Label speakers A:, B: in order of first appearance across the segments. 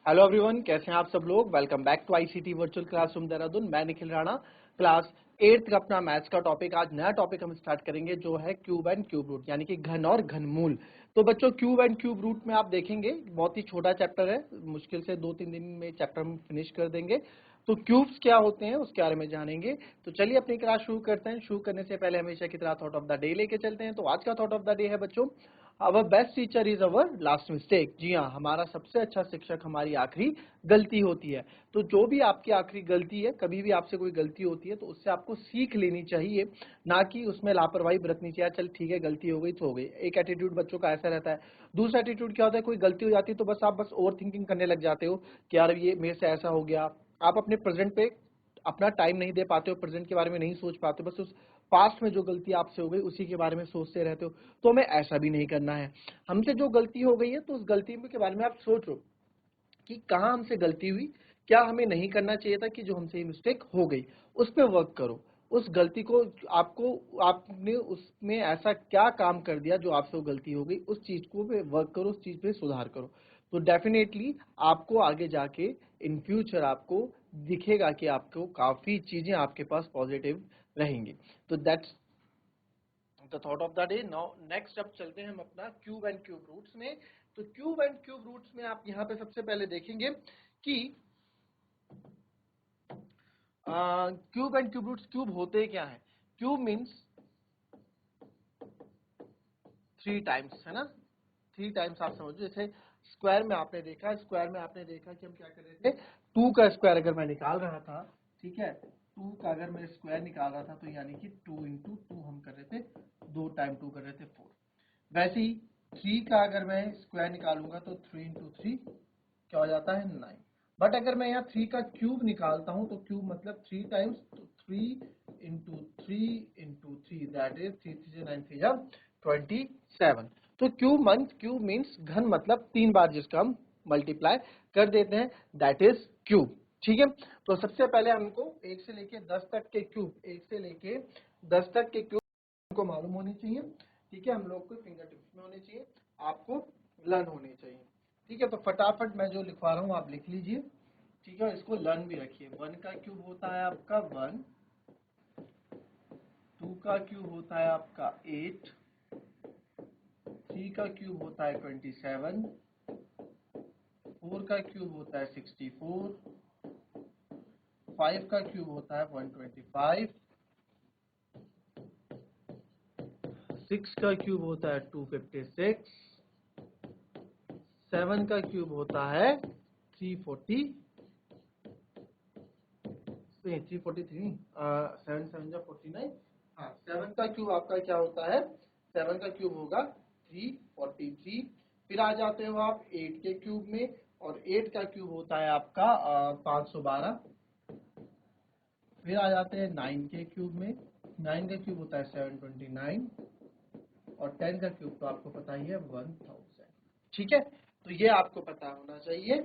A: Hello everyone, कैसे हैं आप सब लोग। Welcome back to ICT virtual classroom Dehradun. मैं निखिल राणा, क्लास 8th का अपना मैथ्स का टॉपिक। आज नया टॉपिक हम स्टार्ट करेंगे जो है क्यूब एंड क्यूब रूट, यानी कि घन और घनमूल। तो बच्चों, क्यूब एंड क्यूब रूट में आप देखेंगे बहुत ही छोटा चैप्टर है, मुश्किल से 2-3 दिन में चैप्टर हम फिनिश कर देंगे। तो क्यूब्स क्या होते हैं उसके बारे में जानेंगे। तो चलिए अपनी क्लास शुरू करते हैं। शुरू करने से पहले हमेशा की तरह थॉट ऑफ द डे लेके चलते हैं। तो आज का थॉट ऑफ द डे है बच्चों, our best teacher is our last mistake. जी हाँ, हमारा सबसे अच्छा शिक्षक हमारी आखिरी गलती होती है। तो जो भी आपकी आखिरी गलती है, कभी भी आपसे कोई गलती होती है तो उससे आपको सीख लेनी चाहिए, ना कि उसमें लापरवाही बरतनी चाहिए। चल ठीक है, गलती हो गई तो हो गई। एक एटीट्यूड बच्चों का ऐसा रहता है। दूसरा एटीट्यूड क्या होता है, कोई गलती हो जाती है तो बस आप ओवर थिंकिंग करने लग जाते हो कि यार ये मेरे से ऐसा हो गया। आप अपने प्रेजेंट पे अपना टाइम नहीं दे पाते हो, प्रेजेंट के बारे में नहीं सोच पाते हो, बस उस पास्ट में जो गलती आपसे हो गई उसी के बारे में सोचते रहते हो। तो हमें ऐसा भी नहीं करना है। हमसे जो गलती हो गई है तो उस गलती के बारे में आप सोचो कि कहाँ हमसे गलती हुई, क्या हमें नहीं करना चाहिए था, कि जो हमसे मिस्टेक हो गई उस पर वर्क करो। उस गलती को आपने उसमें ऐसा क्या काम कर दिया जो आपसे वो गलती हो गई, उस चीज को पे वर्क करो, उस चीज पे सुधार करो। तो डेफिनेटली आपको आगे जाके इन फ्यूचर आपको दिखेगा कि आपको काफी चीजें आपके पास पॉजिटिव रहेंगी। तो that's the thought of the day. Now next अब चलते हैं हम अपना क्यूब एंड क्यूब रूट्स में। तो क्यूब एंड क्यूब रूट्स में आप यहाँ पे सबसे पहले देखेंगे कि cube and cube roots, cube होते क्या है। क्यूब मीन्स 3 टाइम्स, है ना। 3 टाइम्स आप समझो। जैसे स्क्वायर में आपने देखा, कि हम क्या कर रहे थे, 2 का स्क्वायर अगर मैं निकाल रहा था, ठीक है, 2 का अगर मैं स्क्वायर निकाल रहा था तो यानी कि 2 इंटू 2 हम कर रहे थे, 2 टाइम 2 कर रहे थे 4। वैसे ही 3 का अगर मैं स्क्वायर निकालूंगा तो 3 इंटू 3 क्या हो जाता है, 9। बट अगर मैं यहाँ 3 का क्यूब निकालता हूँ तो क्यूब मतलब 3 टाइम्स, तो 3 इंटू 3 इंटू 3, दैट इज 3 3 9 3 जा 27। तो क्यूब मीन्स घन, मतलब 3 बार जिसका हम मल्टीप्लाई कर देते हैं, दैट इज क्यूब। ठीक है। तो सबसे पहले हमको 1 से लेके 10 तक के क्यूब, 1 से लेके 10 तक के क्यूब को मालूम होनी चाहिए। ठीक है, हम लोग को फिंगर टिप्स में होने चाहिए, आपको लर्न होने चाहिए। ठीक है, तो फटाफट मैं जो लिखवा रहा हूँ आप लिख लीजिए। ठीक है, इसको लर्न भी रखिए। 1 का क्यूब होता है आपका 1, 2 का क्यूब होता है आपका 8, 3 का क्यूब होता है 27, 4 का क्यूब होता है 64, 5 का क्यूब होता है 125, 6 का क्यूब होता है 256, 7 का क्यूब होता है 340, 343, 7 7 जा 49। हाँ, 7 का क्यूब आपका क्या होता है, 7 का क्यूब होगा 343। फिर आ जाते हो आप 8 के क्यूब में, और 8 का क्यूब होता है आपका 512। फिर आ जाते हैं 9 के क्यूब में, 9 का क्यूब होता है 729, और 10 का क्यूब तो आपको पता ही है 1000। ठीक है, तो ये आपको पता होना चाहिए।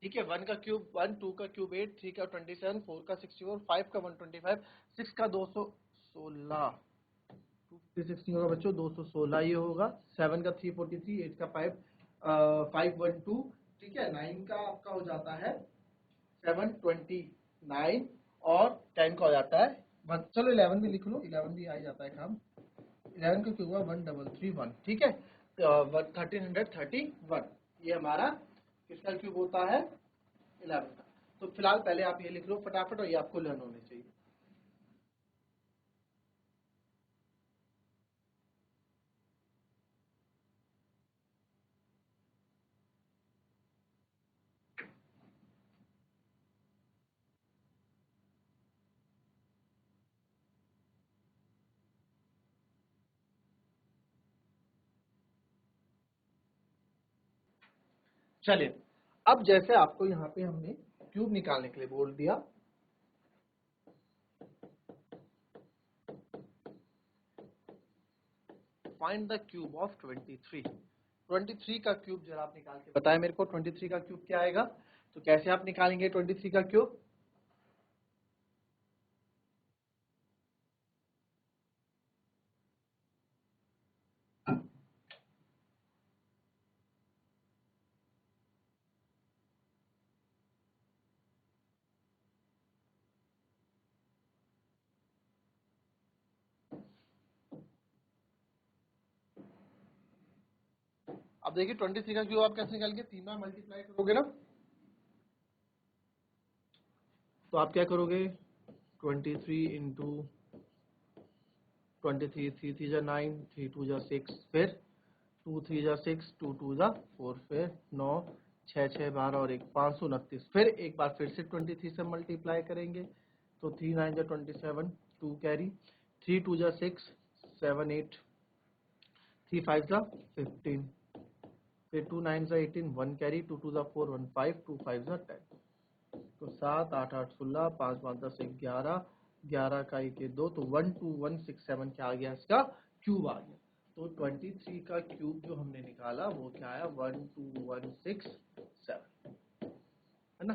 A: ठीक है, 1 का क्यूब 1, 2 का क्यूब 8, 3 का 27, 4 का 64, 5 का 125, 6 का 216, 256 नहीं होगा बच्चों, 216 ये होगा। 7 का 343, 8 का 512। ठीक है, 9 का आपका हो जाता है 729, और 10 का हो जाता है 1। चलो 11 भी लिख लो, 11 भी आ ही जाता है काम। 11 का क्यूब हुआ 1331। ठीक है, 1331 ये हमारा किसका क्यूब होता है, 11 का। तो फिलहाल पहले आप ये लिख लो फटाफट, और ये आपको लर्न होने चाहिए। चलिए, अब जैसे आपको यहाँ पे हमने क्यूब निकालने के लिए बोल दिया, फाइंड द क्यूब ऑफ 23। 23 का क्यूब जरा आप निकाल के बताएं मेरे को, 23 का क्यूब क्या आएगा। तो कैसे आप निकालेंगे 23 का क्यूब। अब देखिए 23 का क्यूब आप कैसे निकालेंगे, 3 बार मल्टीप्लाई करोगे ना, तो आप क्या करोगे 23 इंटू 23, 3 3 जा 9, 3 2 जा 6, फिर 2 3 जा 6, 2 2 जा 4, फिर 9 6 6 12 और 1 529, फिर एक बार फिर से 23 से मल्टीप्लाई करेंगे, तो 3 9 जा 27, 2 कैरी, 3 2 जा 6, 7 8, 3 5 जा 15, फिर 2 9 जा 18, 1 कैरी, 2 2 जा 4, 1 5, 2 5 जा 10, तो 7 8 8 16, 5 5 10 11, 11 का 1 2, तो 12167 क्या आ गया, इसका क्यूब आ गया। तो 23 का क्यूब जो हमने निकाला वो क्या आया 12167, है ना,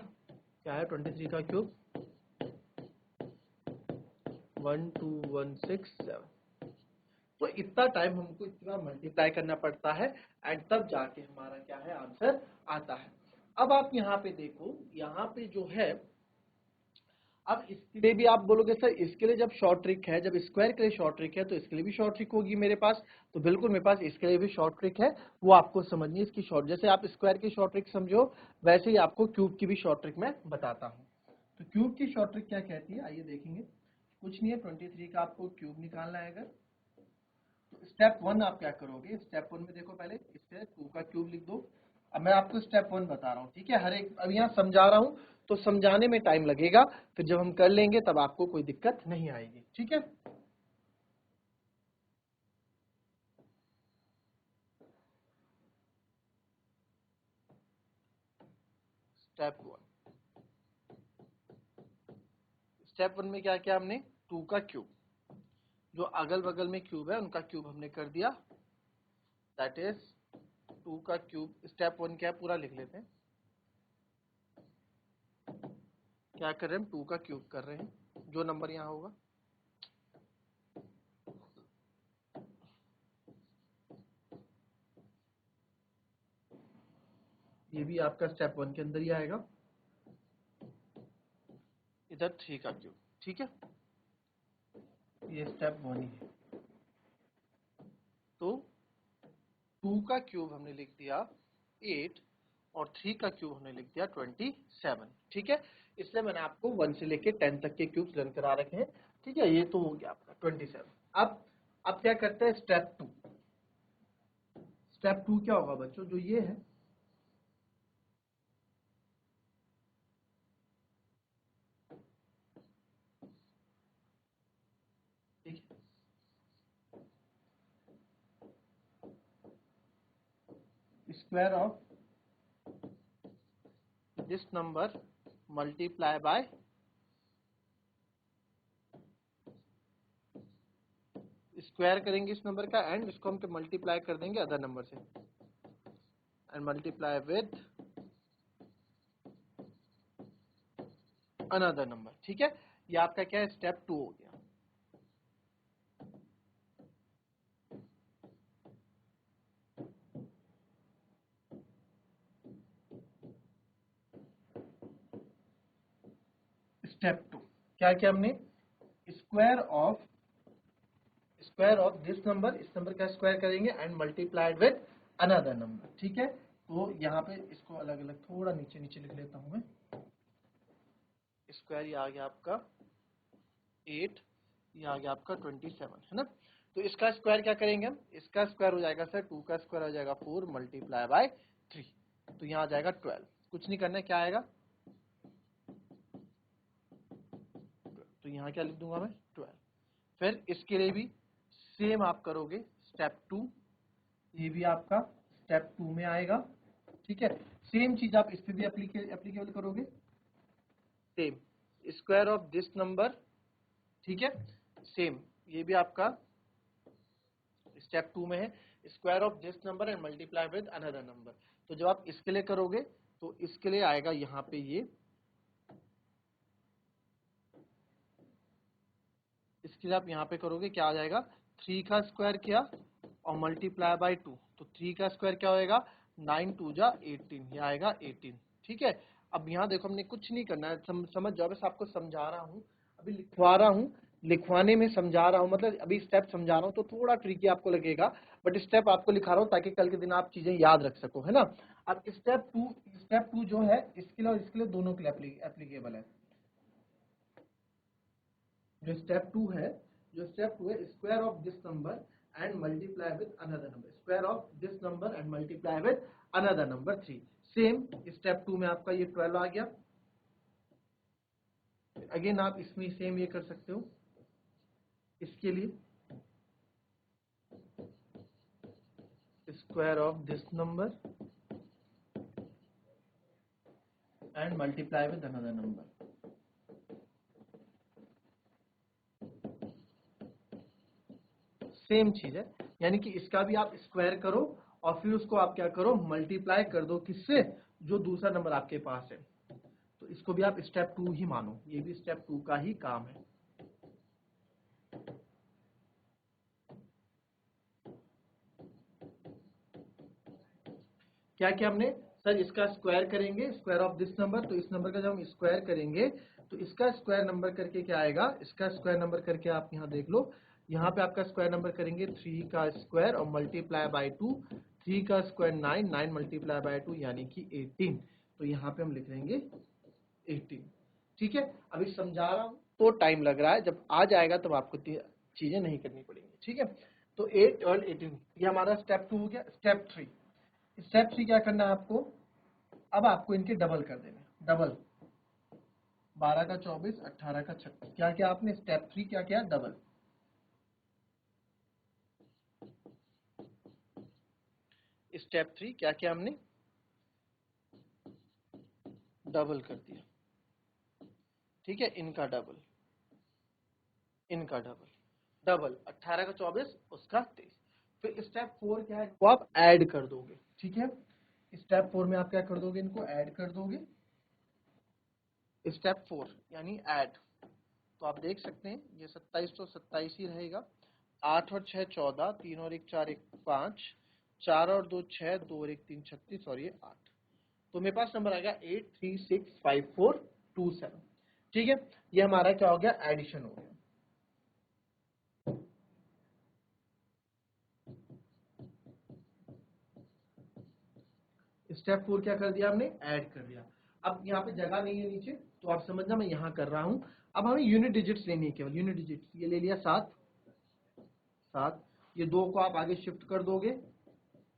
A: क्या है 23 का क्यूब 12167। तो इतना टाइम हमको इतना मल्टीप्लाई करना पड़ता है एंड तब जाके हमारा क्या है आंसर आता है। अब आप यहाँ पे देखो, यहाँ पे जो है, अब इसके लिए भी आप बोलोगे सर इसके लिए जब शॉर्ट ट्रिक है, जब स्क्वायर के लिए शॉर्ट ट्रिक है तो इसके लिए भी शॉर्ट ट्रिक होगी मेरे पास, तो बिल्कुल मेरे पास इसके लिए भी शॉर्ट ट्रिक है, वो आपको समझनी है इसकी शॉर्ट। जैसे आप स्क्वायर की शॉर्ट ट्रिक समझो वैसे ही आपको क्यूब की भी शॉर्ट ट्रिक मैं बताता हूँ। तो क्यूब की शॉर्ट ट्रिक क्या कहती है, आइए देखेंगे। कुछ नहीं है, 23 का आपको क्यूब निकालना है। अगर तो स्टेप 1 आप क्या करोगे, स्टेप 1 में देखो पहले इससे 2 का क्यूब लिख दो। अब मैं आपको स्टेप 1 बता रहा हूँ, ठीक है, हर एक अब यहाँ समझा रहा हूँ तो समझाने में टाइम लगेगा, फिर जब हम कर लेंगे तब आपको कोई दिक्कत नहीं आएगी, ठीक है। स्टेप 1, स्टेप 1 में क्या किया हमने, 2 का क्यूब, जो अगल बगल में क्यूब है उनका क्यूब हमने कर दिया, दैट इज 2 का क्यूब। स्टेप 1 क्या है पूरा लिख लेते हैं, क्या कर रहे हैं हम 2 का क्यूब कर रहे हैं, जो नंबर यहाँ होगा। ये भी आपका स्टेप 1 के अंदर ही आएगा, इधर 3 का क्यूब, ठीक है, ये स्टेप 1 ही है। तो 2 का क्यूब हमने लिख दिया 8 और 3 का क्यूब हमने लिख दिया 27, ठीक है। इसलिए मैंने आपको 1 से लेके 10 तक के क्यूब्स रन करा रखे हैं, ठीक है। ये तो हो गया आपका 27। अब क्या करते हैं स्टेप 2। स्टेप 2 क्या होगा बच्चों, जो ये है, ठीक है, square of this number multiply by square करेंगे इस नंबर का एंड इसको हम मल्टीप्लाई कर देंगे अदर नंबर से and multiply with another number, ठीक है। ये आपका क्या है स्टेप 2 हो गया। स्टेप 2 क्या किया हमने, स्क्वायर ऑफ दिस नंबर, इस नंबर का स्क्वायर करेंगे and multiplied with another number, ठीक है। तो यहाँ पे इसको अलग अलग थोड़ा नीचे नीचे लिख लेता हूं मैं। स्क्वायर ये आ गया आपका 8, ये आ गया आपका 27, है ना। तो इसका स्क्वायर क्या करेंगे हम, इसका स्क्वायर हो जाएगा सर 2 का स्क्वायर हो जाएगा 4 मल्टीप्लाई बाय 3, तो यहाँ आ जाएगा 12। कुछ नहीं करना है, क्या आएगा, तो यहाँ क्या लिख दूंगा मैं 12। फिर इसके लिए भी सेम आप करोगे स्टेप 2, ये भी आपका स्टेप 2 में आएगा, ठीक है। सेम चीज आप इस पे भी एप्लीकेबल करोगे, same square of this number, ठीक है, सेम ये भी आपका स्टेप 2 में है, square of this number and multiply with another number. तो जब आप इसके लिए करोगे तो इसके लिए आएगा यहाँ पे ये, इसके लिए आप यहाँ पे करोगे क्या आ जाएगा, 3 का स्क्वायर किया और मल्टीप्लाई बाय 2, तो 3 का स्क्वायर क्या होएगा 9 2 जा 18, ये आएगा 18, ठीक है। अब यहाँ देखो हमने कुछ नहीं करना है, समझ जाओ, बस आपको समझा रहा हूँ, अभी लिखवा रहा हूँ। लिखवाने में समझा रहा हूँ, मतलब अभी स्टेप समझा रहा हूँ तो थोड़ा ट्रिकी आपको लगेगा, बट स्टेप आपको लिखा रहा हूँ ताकि कल के दिन आप चीजें याद रख सको, है ना। अब स्टेप टू जो है इसके लिए और इसके लिए दोनों के लिए एप्लीकेबल है। जो स्टेप टू है square of this number and multiply with another number, square of this number and multiply with another number 3। Same step two में आपका ये 12 आ गया। अगेन आप इसमें सेम ये कर सकते हो, इसके लिए square of this number and multiply with another number. Same चीज है, यानी कि इसका भी आप स्क्वायर करो और फिर उसको आप क्या करो, मल्टीप्लाई कर दो किससे, जो दूसरा नंबर आपके पास है। तो इसको भी आप स्टेप टू ही मानो, ये भी स्टेप टू का ही काम है। क्या क्या हमने सर, इसका स्क्वायर करेंगे, स्क्वायर ऑफ दिस नंबर, तो इस नंबर का जब हम स्क्वायर करेंगे तो इसका स्क्वायर नंबर करके क्या आएगा, इसका स्क्वायर नंबर करके आप यहाँ देख लो, यहाँ पे आपका स्क्वायर नंबर करेंगे 3 का स्क्वायर और मल्टीप्लाई बाय 2, 3 का स्क्वायर 9, 9 मल्टीप्लाई बाय 2 यानी कि 18। तो यहाँ पे हम लिख लेंगे 18। ठीक है, अभी समझा रहा हूँ तो टाइम लग रहा है, जब आ जाएगा तब आपको चीजें नहीं करनी पड़ेंगी। ठीक है, तो 8 और 18 ये हमारा स्टेप टू हो गया। स्टेप थ्री क्या करना है आपको, अब आपको इनके डबल कर देने, डबल 12 का 24, 18 का 36। क्या क्या आपने स्टेप थ्री क्या किया, डबल। स्टेप थ्री क्या किया हमने, डबल कर दिया। ठीक है, इनका डबल, इनका डबल, डबल 18 का 24 उसका 23। फिर स्टेप फोर क्या है, वो आप ऐड कर दोगे। ठीक है, स्टेप फोर में आप क्या कर दोगे, इनको ऐड कर दोगे। स्टेप फोर यानी ऐड, तो आप देख सकते हैं ये 27 तो 27 ही रहेगा, 8 और 6 14, 3 और 1 4 1 5, 4 और 2 6, 2 और 1 3 36 और ये 8। तो मेरे पास नंबर आ गया 8365427। ठीक है, ये हमारा क्या हो गया, एडिशन हो गया। स्टेप फोर क्या कर दिया हमने, ऐड कर दिया। अब यहाँ पे जगह नहीं है नीचे, तो आप समझना मैं यहाँ कर रहा हूँ। अब हमें यूनिट डिजिट्स लेनी है, केवल यूनिट डिजिट्स। ये ले लिया 7, 7, ये 2 को आप आगे शिफ्ट कर दोगे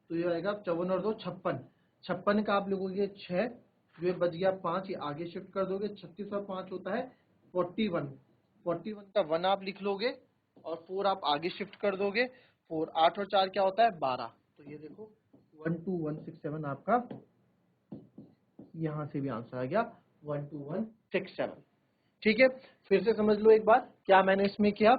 A: तो ये आएगा 54 और 2 56, 56 का आप लोगोगे 6, जो बच गया 5, ये आगे शिफ्ट कर दोगे, 36 और 5 होता है 41, 41 का 1 आप लिख लोगे और 4 आप आगे शिफ्ट कर दोगे, 4, 8 और 4 क्या होता है 12। तो ये देखो 12167 आपका यहां से भी आंसर आ गया 12167। ठीक है, फिर से समझ लो एक बार क्या मैंने इसमें किया।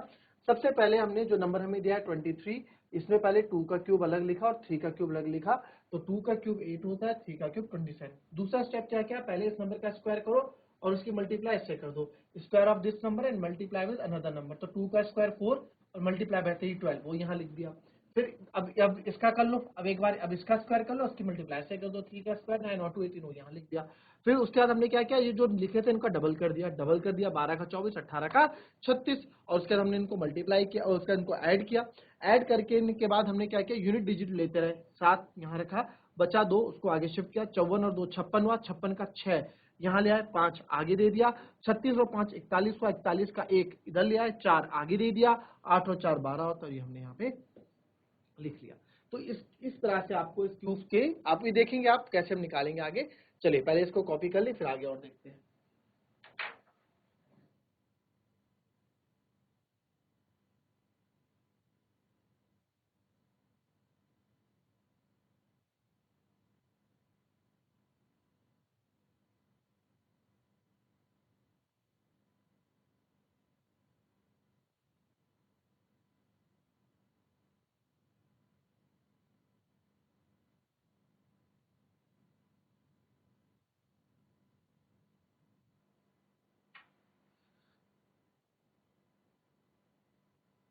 A: सबसे पहले हमने जो नंबर हमें दिया है 23, इसमें पहले 2 का क्यूब अलग लिखा और 3 का क्यूब अलग लिखा। तो 2 का क्यूब 8 होता है, 3 का क्यूब 27। दूसरा स्टेप क्या क्या, पहले इस नंबर का स्क्वायर करो और उसकी मल्टीप्लाई इससे कर दो, square of this number and multiply with another number. तो 2 का स्क्वायर 4 और मल्टीप्लाई बाय 3 12, वो यहाँ लिख दिया। फिर अब इसका कर लो, अब एक बार अब इसका स्क्वायर कर लो, उसकी मल्टीप्लाई से कर दो, 3 का स्क्वायर 9 और 2 18, वो यहाँ लिख दिया। फिर उसके बाद हमने क्या किया, ये जो लिखे थे इनका डबल कर दिया, 12 का 24, 18 का 36, और उसके बाद हमने इनको मल्टीप्लाई किया और उसका इनको ऐड किया। ऐड करके इनके बाद हमने क्या किया, यूनिट डिजिट लेते रहे, 7 यहाँ रखा, बचा 2, उसको आगे शिफ्ट किया, 54 और 2 56 हुआ, 56 का 6 यहाँ ले आए, 5 आगे दे दिया, 36 और 5 41 हुआ, 41 का 1 इधर ले आए, 4 आगे दे दिया, 8 और 4 12 होता है, ये हमने यहाँ पे लिख लिया। तो इस तरह से आपको इस क्यूब के आप भी देखेंगे आप कैसे हम निकालेंगे आगे। चलिए पहले इसको कॉपी कर ले, फिर आगे और देखते हैं।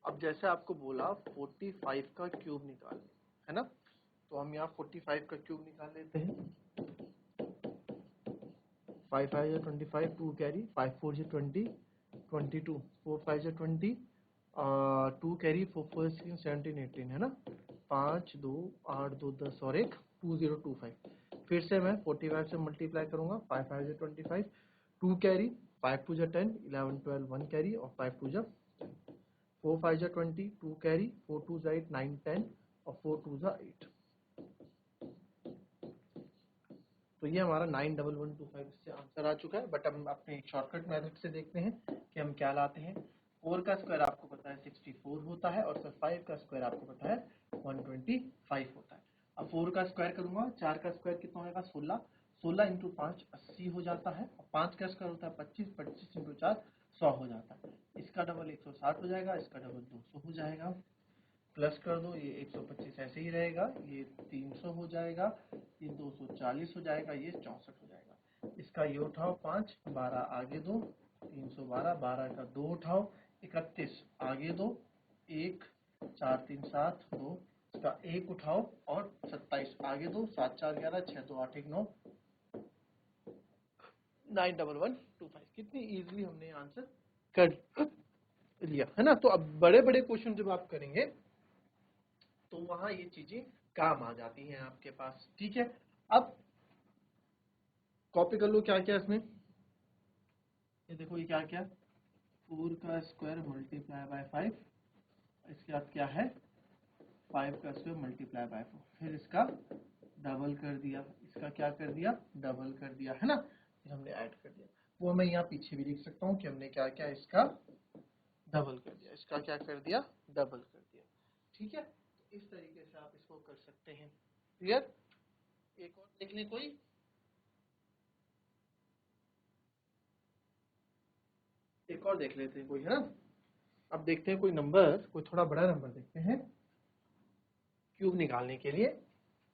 A: अब जैसे आपको बोला 45 का क्यूब निकाल, है ना, तो हम यहाँ 45 का क्यूब निकाल लेते हैं। 5 5 25, 2 कैरी, 5 4 20, 22, 4 5 जा 20, 2 कैरी, 4 4 16 17 18 है ना, 5 2 8 2 10 और एक 2025। फिर से मैं 45 से मल्टीप्लाई करूंगा, 5 5 जा 25, 2 कैरी, 5 2 जा 10, 11 12 1 कैरी और 5 2 जा 4 5 जा 20, 2 कैरी, 4 2 जा 8 9 10 और 4 2 जा 8। तो ये हमारा 91125 इससे आंसर आ चुका है। बट हम अपने शॉर्टकट मेथड से देखते हैं कि हम क्या लाते हैं। 4 का स्क्वायर आपको पता है 64 होता है और सर 5 का स्क्वायर आपको पता है 125 होता है। अब 4 का स्क्वायर करूंगा, 4 का स्क्वायर कितना होगा 16, 16 इंटू 5 80 हो जाता है, और 5 का स्क्वायर होता है 25, 25 इंटू 4 100 हो जाता है। इसका डबल 160 हो जाएगा, इसका डबल 200 हो जाएगा, प्लस कर दो, ये 125 ऐसे ही रहेगा, ये 300 हो जाएगा, ये 240 हो जाएगा, ये 64 हो जाएगा। इसका ये उठाओ 5, 12 आगे दो, 312, 12 का 2 उठाओ, 31 आगे दो, 1 4 3 7 2, इसका 1 उठाओ और 27 आगे दो, 7 4 11, 6 2 8 1 9, 91125। कितनी इजीली हमने आंसर कर लिया है ना। तो अब बड़े बड़े क्वेश्चन जब आप करेंगे तो वहां ये चीजें काम आ जाती हैं आपके पास, ठीक है। अब कॉपी कर लो क्या क्या इसमें, ये देखो ये क्या क्या, 4 का स्क्वायर मल्टीप्लाई बाय 5, इसके बाद क्या है 5 का स्क्वायर मल्टीप्लाई बाय 4, फिर इसका डबल कर दिया, इसका क्या कर दिया डबल कर दिया है ना, फिर हमने ऐड कर दिया। वो मैं यहाँ पीछे भी लिख सकता हूँ कि हमने क्या क्या इसका डबल कर दिया, इसका क्या कर दिया डबल कर दिया, ठीक है। इस तरीके से आप इसको कर सकते हैं। क्लियर। एक और देख लें कोई, एक और देख लेते हैं कोई, है ना। अब देखते हैं कोई नंबर, कोई थोड़ा बड़ा नंबर देखते हैं क्यूब निकालने के लिए।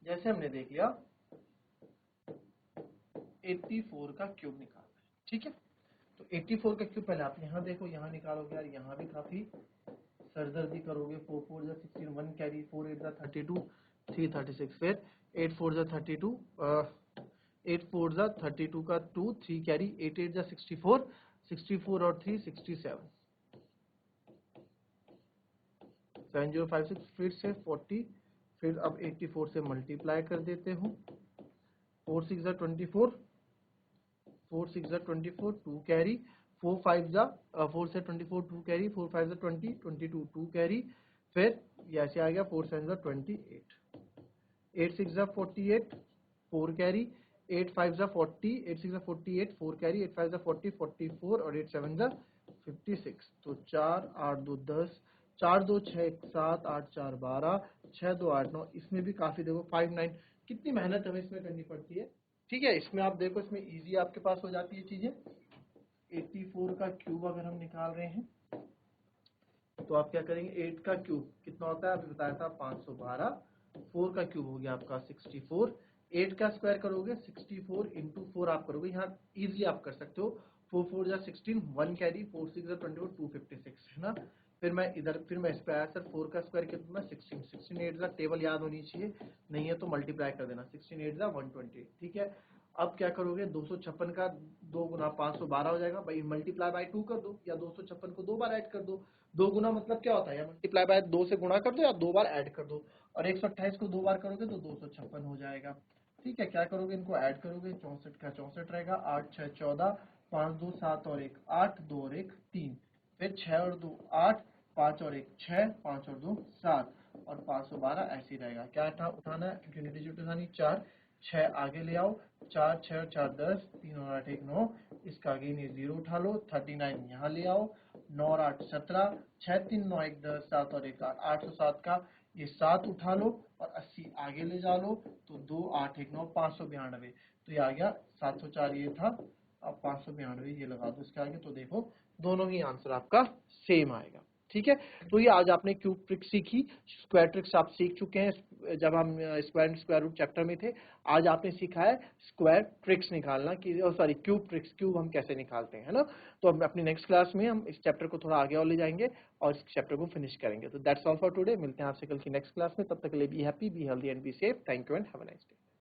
A: जैसे हमने देख लिया 84 का क्यूब निकालना है, ठीक है। तो 84 का क्यूब पहले आप यहाँ देखो, यहाँ निकालोगे यार, यहाँ भी काफी सरदर्दी करोगे। 4 4 जा 16, 1 कैरी, 4 8 जा 32, 3 36, फिर 8 4 जा 32, 8 4 जा 32 का 2, 3 कैरी, 8 8 जा 64, 64 और 3 67, 7056, फिर से 40, फिर अब 84 से मल्टीप्लाई कर देते हूँ, 4 6 जा 24, 4 6 जा 24, 2 कैरी, 4 5 जा 4 से 24, 2 कैरी, 4 5 जा 20, 22, 2 कैरी, फिर ये ऐसे आ गया 4 7 जा 28, 8 6 जा 48, 4 कैरी, 8 5 जा 40, 8 6 जा 48, 4 कैरी, 8 5 जा 40, 44 और 8 7 जा 56। तो 4 8 2 10, 4 2 6 7, 8 4 12, 6 2 8 9, इसमें भी काफी देखो 5 9, कितनी मेहनत हमें इसमें करनी पड़ती है, ठीक है। इसमें आप देखो, इसमें इजी आपके पास हो जाती है चीजें। 84 का क्यूब अगर हम निकाल रहे हैं तो आप क्या करेंगे, 8 का क्यूब कितना होता है, अभी बताया था 512, 4 का क्यूब हो गया आपका 64, 8 का स्क्वायर करोगे 64 इंटू 4 आप करोगे, यहाँ इजीली आप कर सकते हो, 4 4 जा 16, 1 कैरी, 4 6 जा 24, 256 है ना। फिर मैं इधर, फिर मैं इस पे आया सर 4 का स्क्वायर कितना 16, 16 8 जा, टेबल याद होनी चाहिए, नहीं है तो मल्टीप्लाई कर देना, 16 8 जा 120, ठीक है। अब क्या करोगे, 256 का 2 गुना 512 हो जाएगा भाई, मल्टीप्लाई बाय 2 कर दो, या 256 को 2 बार ऐड कर दो। 2 गुना मतलब क्या होता है, या मल्टीप्लाई बाय 2 से गुणा कर दो या 2 बार ऐड कर दो, और 128 को 2 बार करोगे तो 256 हो जाएगा, ठीक है। क्या करोगे, इनको ऐड करोगे, 64 का 64 रहेगा, 8 6 14, 5 2 7 और 1 8, 2 और 1 3, फिर 6 और 2 8, 5 और 1 6, 5 और 2 7 और 512 ऐसे ही रहेगा। क्या उठाना है, यूनिट डिजिट उठानी 4, 6 आगे ले आओ, 4 6 और 4 10, 3 और 8 1 9, इसका आगे नहीं 0 उठा लो, 39 यहाँ ले आओ, 9 और 8 17, 6 3 9 1 10, 7 और 1 8, 807 का ये 7 उठा लो और 80 आगे ले जा लो, तो 2 8 1 9, 592, तो ये आ गया 704 ये था, अब 592 ये लगा दो इसके आगे, तो देखो दोनों ही आंसर आपका सेम आएगा, ठीक है। तो ये आज आपने क्यूब ट्रिक सीखी, स्क्वायर ट्रिक्स आप सीख चुके हैं जब हम स्क्वायर रूट चैप्टर में थे। आज आपने सीखा है स्क्वायर ट्रिक्स निकालना कि, सॉरी क्यूब ट्रिक्स, क्यूब हम कैसे निकालते हैं, है ना। तो हम अपनी नेक्स्ट क्लास में हम इस चैप्टर को थोड़ा आगे और ले जाएंगे और इस चैप्टर को फिनिश करेंगे। तो दैट्स ऑल फॉर टुडे, मिलते हैं आपसे कल की नेक्स्ट क्लास में, तब तक के लिए be happy, be healthy and be safe. Thank you and have a nice day.